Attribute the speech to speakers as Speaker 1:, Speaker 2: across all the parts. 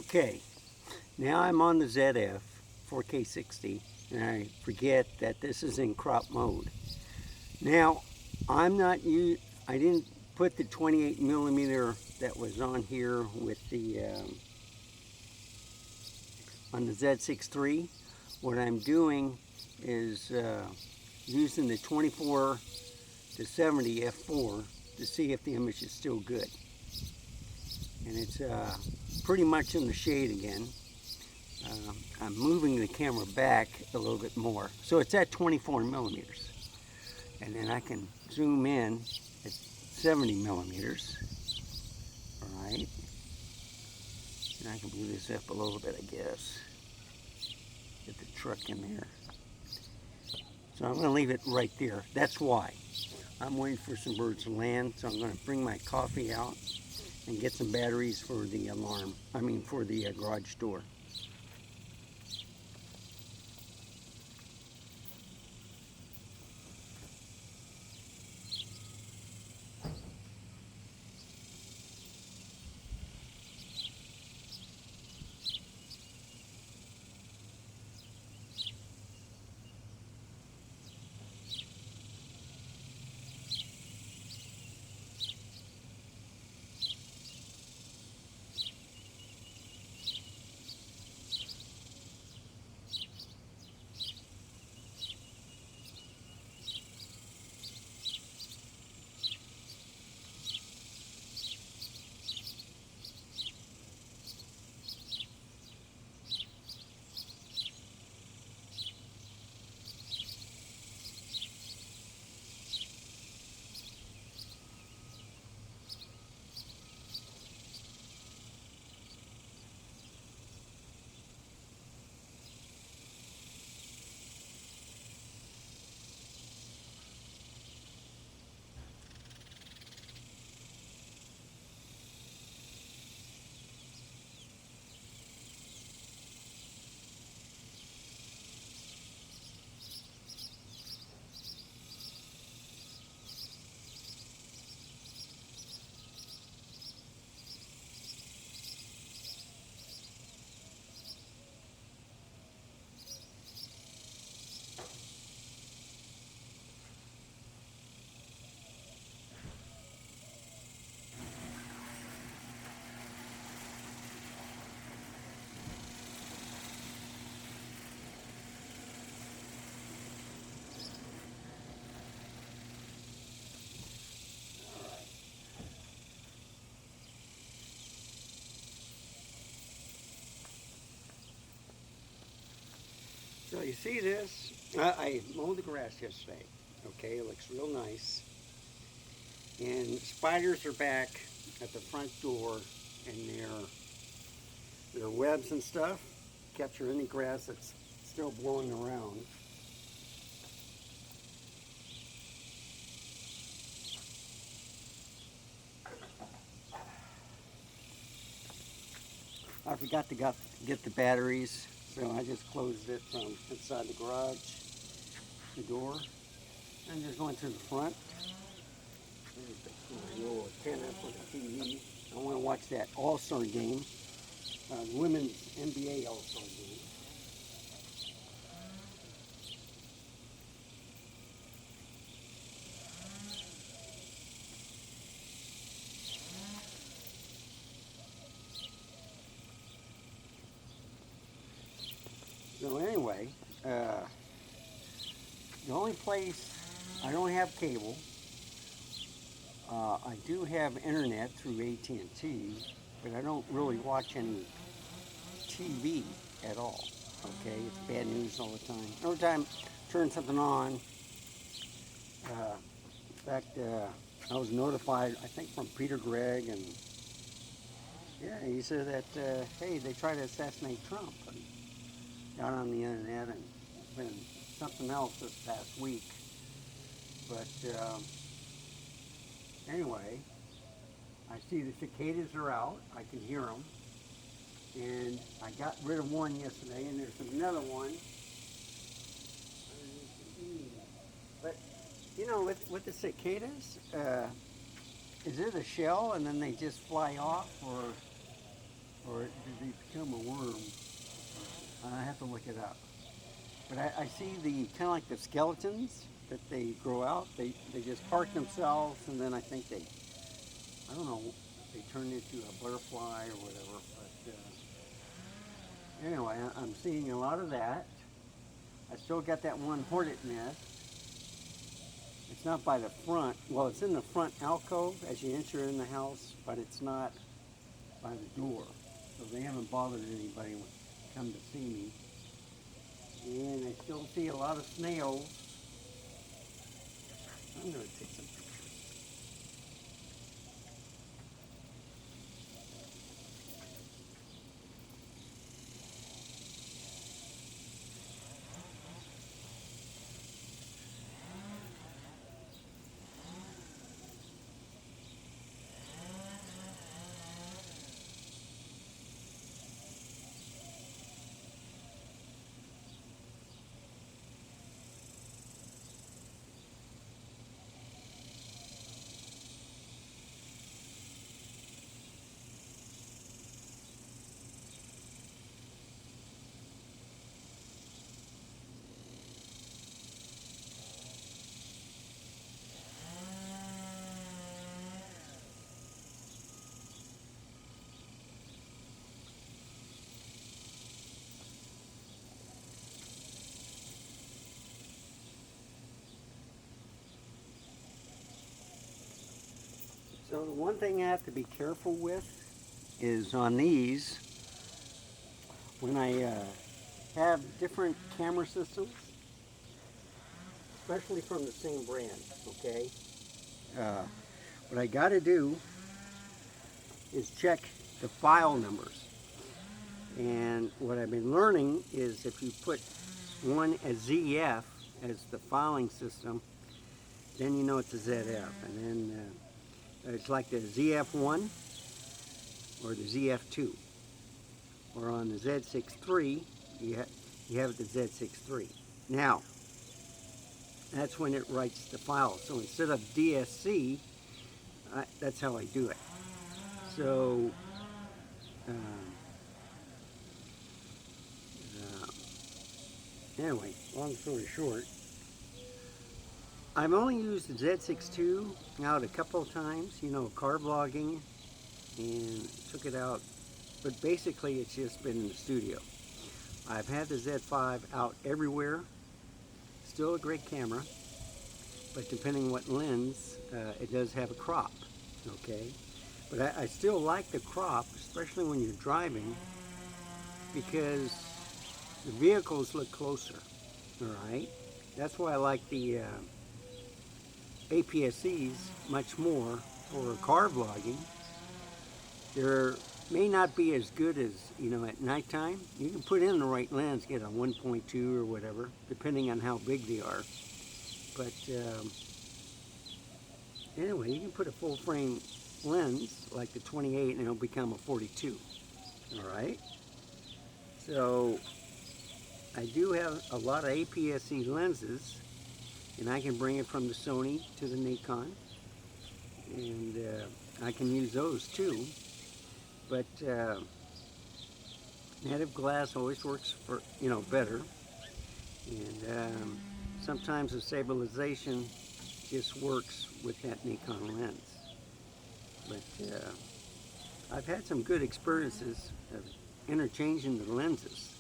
Speaker 1: Okay, now I'm on the ZF 4K60, and I forget that this is in crop mode. Now, I didn't put the 28 millimeter that was on here with the on the Z6 III. What I'm doing is using the 24 to 70 f4 to see if the image is still good. And it's pretty much in the shade again. I'm moving the camera back a little bit more. So it's at 24 millimeters. And then I can zoom in at 70 millimeters. All right. And I can move this up a little bit, I guess. Get the truck in there. So I'm going to leave it right there. That's why. I'm waiting for some birds to land, so I'm going to bring my coffee out and get some batteries for the alarm. For the garage door. So you see this? I mowed the grass yesterday. Okay, it looks real nice. And spiders are back at the front door, and their webs and stuff capture any grass that's still blowing around. I forgot to get the batteries, so I just closed it from inside the garage, the door, and just going through the front. There's the little antenna for the TV. I want to watch that All-Star game, women's NBA All-Star game. So anyway, the only place I don't have cable, I do have internet through AT&T, but I don't really watch any TV at all. Okay, it's bad news all the time. Every time I turn something on, in fact, I was notified, I think from Peter Gregg, and yeah, he said that, hey, they tried to assassinate Trump. Got on the internet, and it's been something else this past week. But anyway, I see the cicadas are out. I can hear them. And I got rid of one yesterday, and there's another one. But, you know, with the cicadas, is it a shell and then they just fly off, or or did they become a worm? I have to look it up. But I see the kind of like the skeletons that they grow out. They just park themselves, and then I think they, I don't know, they turn into a butterfly or whatever. But anyway, I'm seeing a lot of that. I still got that one hornet nest. It's not by the front. Well, it's in the front alcove as you enter in the house, but it's not by the door. So they haven't bothered anybody when come to see me. And I still see a lot of snails. I'm going to take some pictures. So the one thing I have to be careful with is on these, when I have different camera systems, especially from the same brand, okay? What I got to do is check the file numbers. And what I've been learning is if you put one as ZF as the filing system, then you know it's a ZF. And then it's like the ZF1 or the ZF2. Or on the Z6 III, you have the Z6 III. Now, that's when it writes the file. So instead of DSC, that's how I do it. So, anyway, long story short, I've only used the Z6 II out a couple of times, you know, car vlogging, and took it out, but basically it's just been in the studio. I've had the Z5 out everywhere, still a great camera, but depending what lens, it does have a crop, okay? But I still like the crop, especially when you're driving, because the vehicles look closer, all right? That's why I like the APS-Cs much more for car vlogging. There may not be as good as, you know, at nighttime. You can put in the right lens, get a 1.2 or whatever, depending on how big they are. But anyway, you can put a full frame lens like the 28 and it'll become a 42. All right. So I do have a lot of APS-C lenses, and I can bring it from the Sony to the Nikon, and I can use those too. But native glass always works for, you know, better, and sometimes the stabilization just works with that Nikon lens. But I've had some good experiences of interchanging the lenses.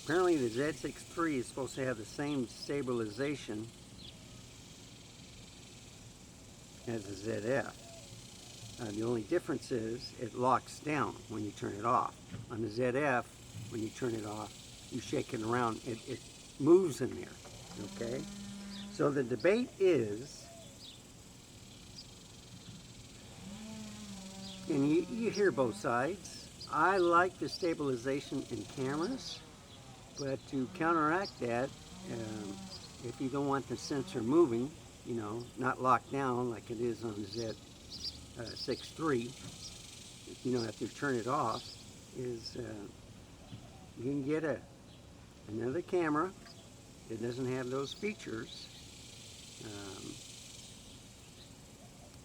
Speaker 1: Apparently the Z6 III is supposed to have the same stabilization as the ZF. The only difference is it locks down when you turn it off. On the ZF, when you turn it off, you shake it around, it moves in there, okay? So the debate is, and you hear both sides, I like the stabilization in cameras, but to counteract that, if you don't want the sensor moving, you know, not locked down like it is on the Z6 III, you know, after you turn it off, is you can get another camera that doesn't have those features,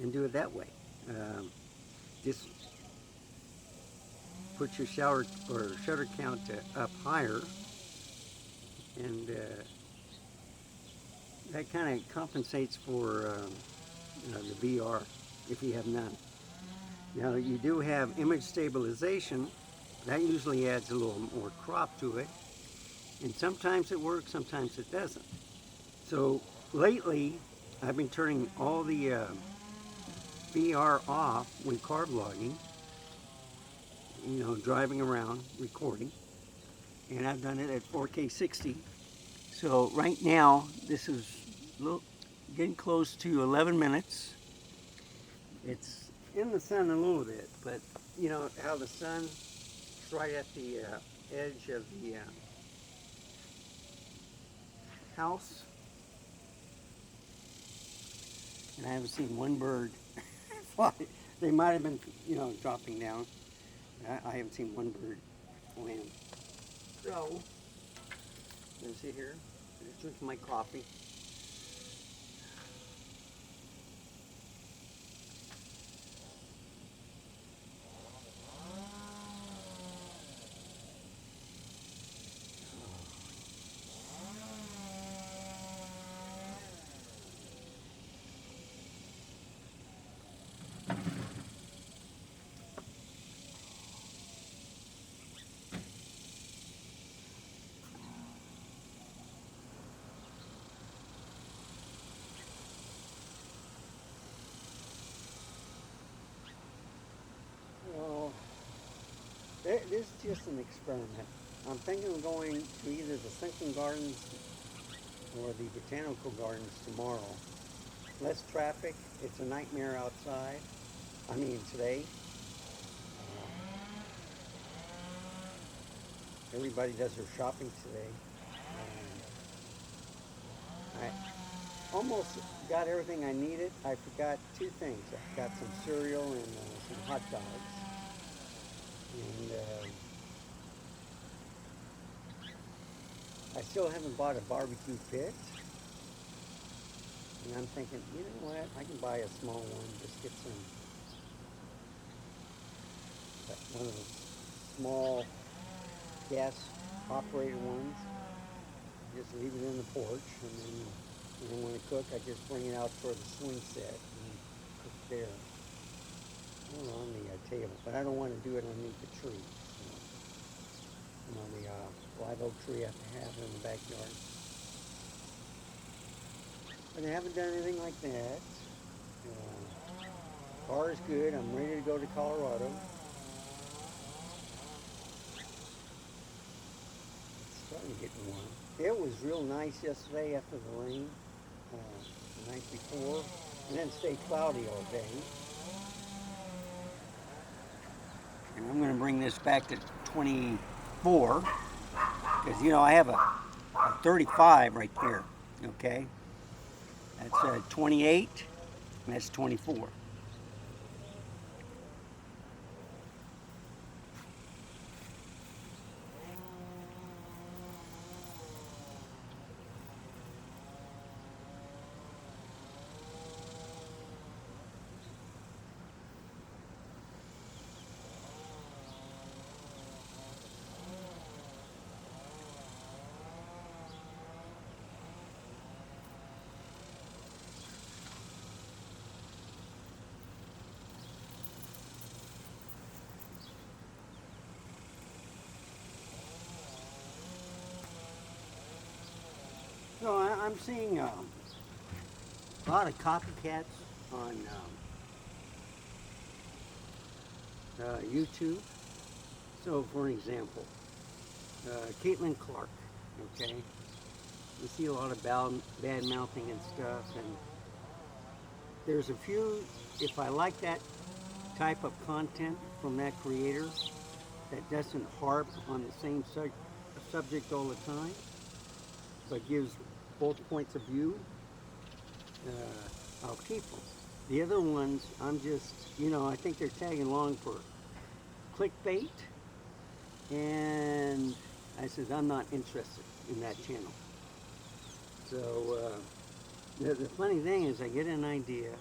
Speaker 1: and do it that way. just put your shutter count up higher, and that kind of compensates for the VR if you have none. Now you do have image stabilization. That usually adds a little more crop to it, and sometimes it works, sometimes it doesn't. So lately I've been turning all the VR off when car vlogging, driving around recording, and I've done it at 4K 60. So right now this is getting close to 11 minutes. It's in the sun a little bit, but you know how the sun's right at the edge of the house, and I haven't seen one bird fly. They might have been, dropping down. I haven't seen one bird land. So, let's see here. I'm just drinking my coffee. Well, this is just an experiment. I'm thinking of going to either the Sunken Gardens or the Botanical Gardens tomorrow. Less traffic. It's a nightmare outside. I mean today. Everybody does their shopping today. I almost got everything I needed. I forgot two things. I forgot some cereal and some hot dogs. And I still haven't bought a barbecue pit. And I'm thinking, you know what? I can buy a small one. Just get one of the small gas operated ones. Just leave it in the porch, and then when I cook, I just bring it out for the swing set and cook there. Or on the table, but I don't want to do it underneath the tree. The live oak tree I have to have in the backyard. But I haven't done anything like that. Car is good. I'm ready to go to Colorado. It's starting to get warm. It was real nice yesterday after the rain, the night before, and then stayed cloudy all day. And I'm going to bring this back to 24, because I have a 35 right there, okay? That's 28, and that's 24. So I'm seeing a lot of copycats on YouTube. So for an example, Caitlin Clark, okay? You see a lot of bad mouthing and stuff, and there's a few, if I like that type of content from that creator that doesn't harp on the same subject all the time, but gives both points of view, I'll keep them. The other ones, I'm just, I think they're tagging along for clickbait, and I said, I'm not interested in that channel. So the funny thing is I get an idea,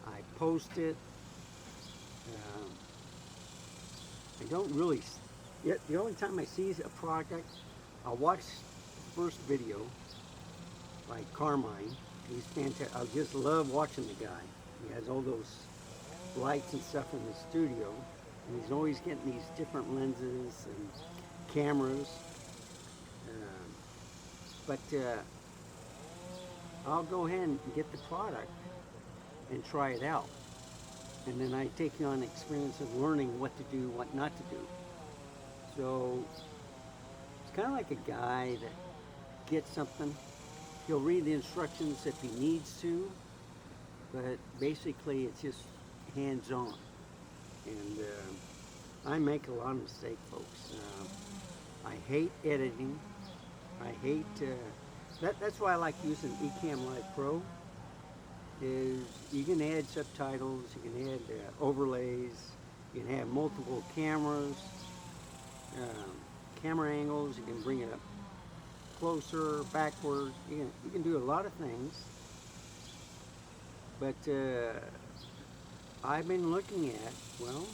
Speaker 1: I post it, Um, I don't really, yet the only time I see a product, I'll watch the first video by Carmine. He's fantastic. I just love watching the guy. He has all those lights and stuff in the studio, and he's always getting these different lenses and cameras. But I'll go ahead and get the product and try it out. And then I take on the experience of learning what to do, what not to do. So it's kind of like a guy that gets something. He'll read the instructions if he needs to, but basically it's just hands-on. And I make a lot of mistakes, folks. I hate editing. I hate, that's why I like using Ecamm Live Pro, is you can add subtitles, you can add overlays, you can have multiple cameras, camera angles, you can bring it up closer, backward, you can do a lot of things. But I've been looking at, well,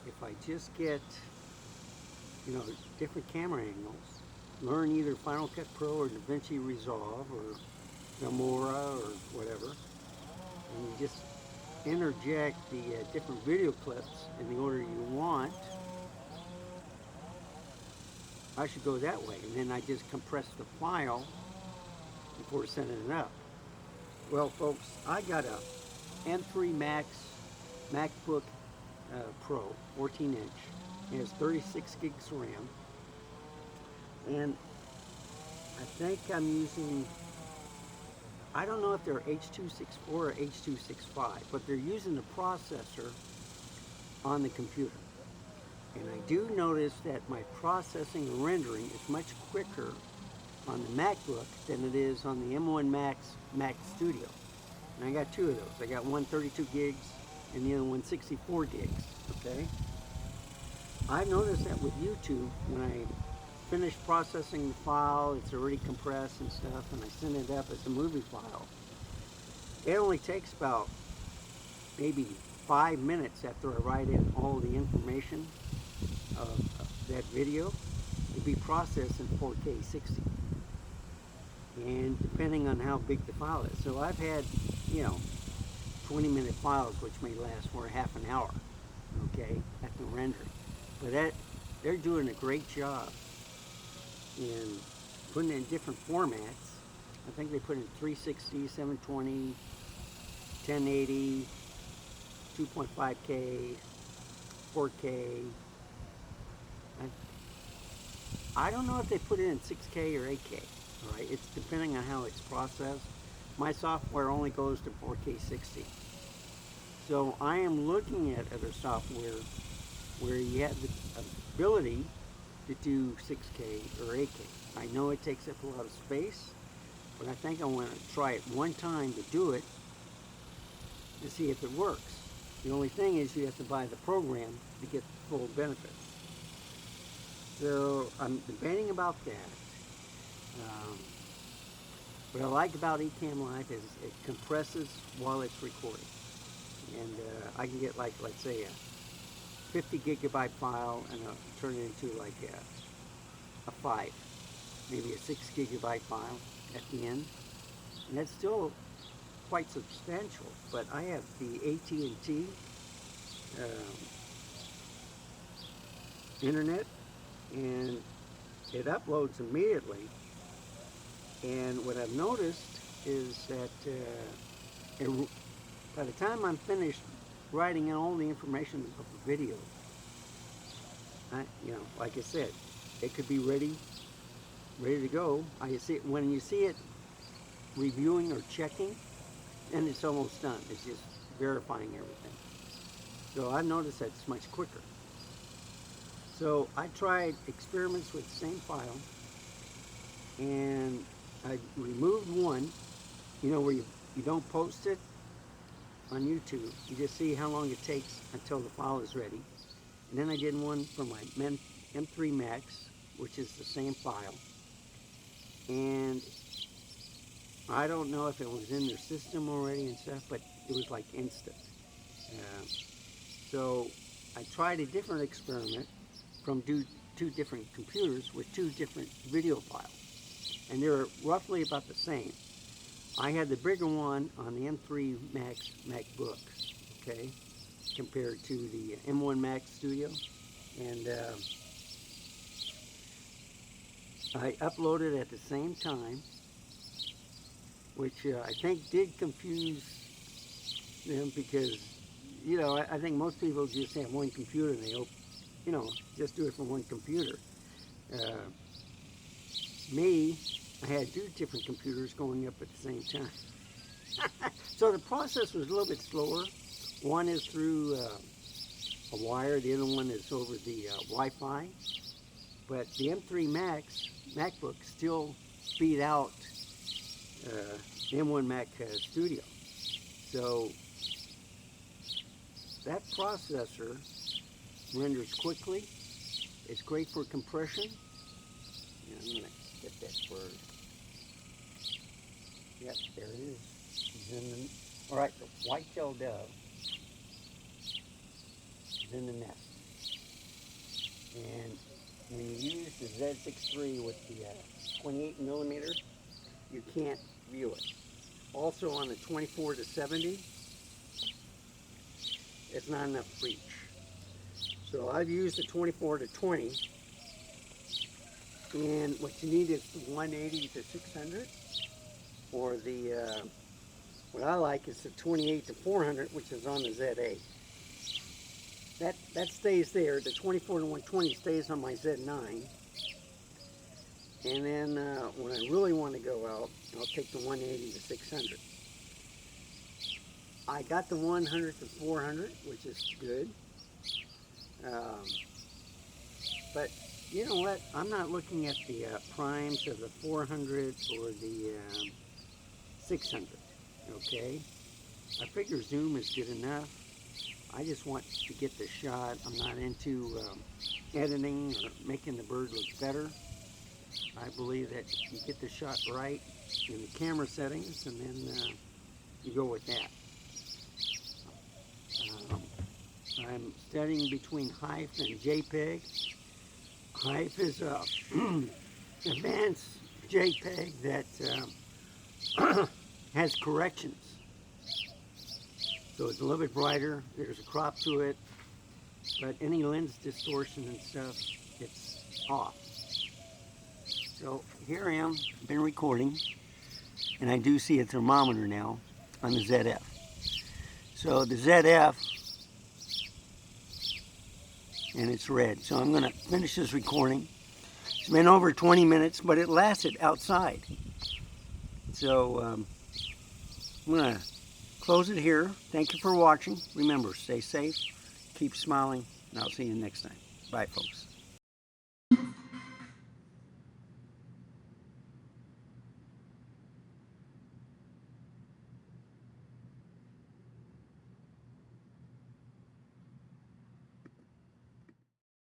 Speaker 1: if I just get, different camera angles, learn either Final Cut Pro or DaVinci Resolve or Filmora or whatever, and you just interject the different video clips in the order you want, I should go that way. And then I just compress the file before sending it up. Well, folks, I got a M3 Max MacBook Pro, 14-inch. It has 36 gigs RAM. And I think I'm using, I don't know if they're H.264 or H.265, but they're using the processor on the computer. And I do notice that my processing and rendering is much quicker on the MacBook than it is on the M1 Mac Studio. And I got two of those. I got one 32 gigs and the other one 64 gigs, okay? I noticed that with YouTube, when I finish processing the file, it's already compressed and stuff, and I send it up as a movie file. It only takes about maybe 5 minutes after I write in all the information of that video to be processed in 4K 60. And depending on how big the file is. So I've had, 20-minute files which may last for half an hour, okay, at the rendering. But they're doing a great job in putting it in different formats. I think they put in 360, 720, 1080, 2.5K, 4K. I don't know if they put it in 6K or 8K. All right, it's depending on how it's processed. My software only goes to 4K 60. So I am looking at other software where you have the ability to do 6K or 8K. I know it takes up a lot of space, but I think I want to try it one time to do it to see if it works. The only thing is you have to buy the program to get the full benefits. So I'm debating about that. What I like about Ecamm Live is it compresses while it's recording. And I can get, like, let's say a 50 gigabyte file and turn it into like a 5, maybe a 6 gigabyte file at the end. And that's still quite substantial, but I have the AT&T internet, and it uploads immediately. And what I've noticed is that by the time I'm finished writing in all the information of the video, like I said, it could be ready to go. When you see it reviewing or checking, and it's almost done. It's just verifying everything. So I noticed that it's much quicker. So I tried experiments with the same file, and I removed one, where you don't post it on YouTube. You just see how long it takes until the file is ready. And then I did one for my M3 Max, which is the same file. And I don't know if it was in their system already and stuff, but it was like instant. So I tried a different experiment from two different computers with two different video files, and they're roughly about the same. I had the bigger one on the M3 Max MacBook, okay, compared to the M1 Max Studio, and I uploaded at the same time, which I think did confuse them because, you know, I think most people just have one computer and they hope, you know, just do it from one computer. Me, I had two different computers going up at the same time. So the process was a little bit slower. One is through a wire, the other one is over the Wi-Fi. But the M3 Max MacBook still beat out the M1 Mac Studio. So that processor renders quickly. It's great for compression. Yeah, I'm gonna get that bird. Yep, there it is. He's in the, all right, the white-tailed dove is in the nest. And when you use the Z6 with the 28 millimeter, you can't view it. Also on the 24-70, it's not enough reach. So I've used the 24-20, and what you need is the 180-600, or the, what I like is the 28-400, which is on the ZA. That stays there. The 24-120 stays on my Z9. And then when I really want to go out, I'll take the 180-600. I got the 100-400, which is good. But you know what? I'm not looking at the primes of the 400 or the 600. Okay? I figure zoom is good enough. I just want to get the shot. I'm not into editing or making the bird look better. I believe that you get the shot right in the camera settings, and then you go with that. I'm studying between HEIF and JPEG. HEIF is an advanced JPEG that has corrections. So it's a little bit brighter, there's a crop to it, but any lens distortion and stuff, it's off. So here I am, been recording, and I do see a thermometer now on the ZF. So the ZF, and it's red. So I'm gonna finish this recording. It's been over 20 minutes, but it lasted outside. So I'm gonna close it here. Thank you for watching. Remember, stay safe, keep smiling, and I'll see you next time. Bye, folks.